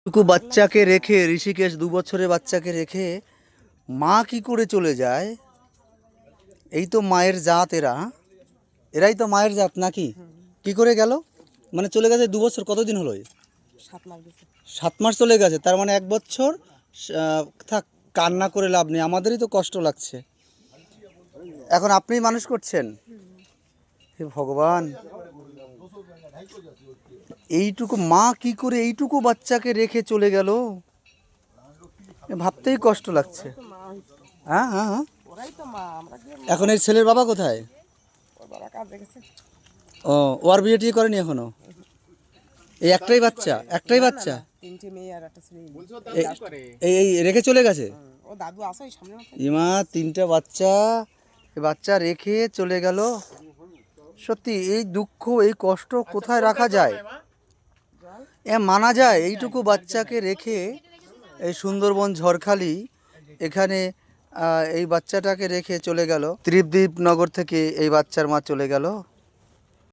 টুকু বাচ্চাকে রেখে ঋষিকেশ 2 বছরের বাচ্চাকে রেখে মা কি করে চলে যায়? এই তো মায়ের জাত এরা, এরাই তো মায়ের জাত নাকি? কি করে গেল? মানে চলে গেছে 2 বছর, কতদিন হলো? 7 মাস গেছে। 7 মাস চলে গেছে, তার মানে 1 বছর। থাক, কান্না করে লাভ নেই, আমাদেরই তো কষ্ট লাগছে। এখন আপনিই মানুষ করছেন? হে ভগবান, এইটুকু মা কি করে এইটুকু বাচ্চাকে রেখে চলে গেল, ভাবতেই কষ্ট লাগছে। তো মা হইছে। হ্যাঁ হ্যাঁ হ্যাঁ। ওরাই তো মা, আমরা কি এখন এই ছেলের বাবা কোথায়? ওর বাবা কাজে গেছে। ও, ওর বিয়ে টিয়ে করেনি এখনো? এই একটাই বাচ্চা, একটাই বাচ্চা? 3টে মেয়ে আর একটা ছেলে। এই এই রেখে চলে গেছে? ও দাদু আছে ওই সামনে মাথায়। ইমা, 3টা বাচ্চা, এই বাচ্চা রেখে চলে গেল। সত্যি এই দুঃখ, এই কষ্ট কোথায় রাখা যায়? মানা যায় এইটুকু বাচ্চাকে রেখে এই সুন্দরবন ঝড়খালি এখানে এই বাচ্চাটাকে রেখে চলে গেল। ত্রিপদ্বীপ নগর থেকে এই বাচ্চার মা চলে গেল।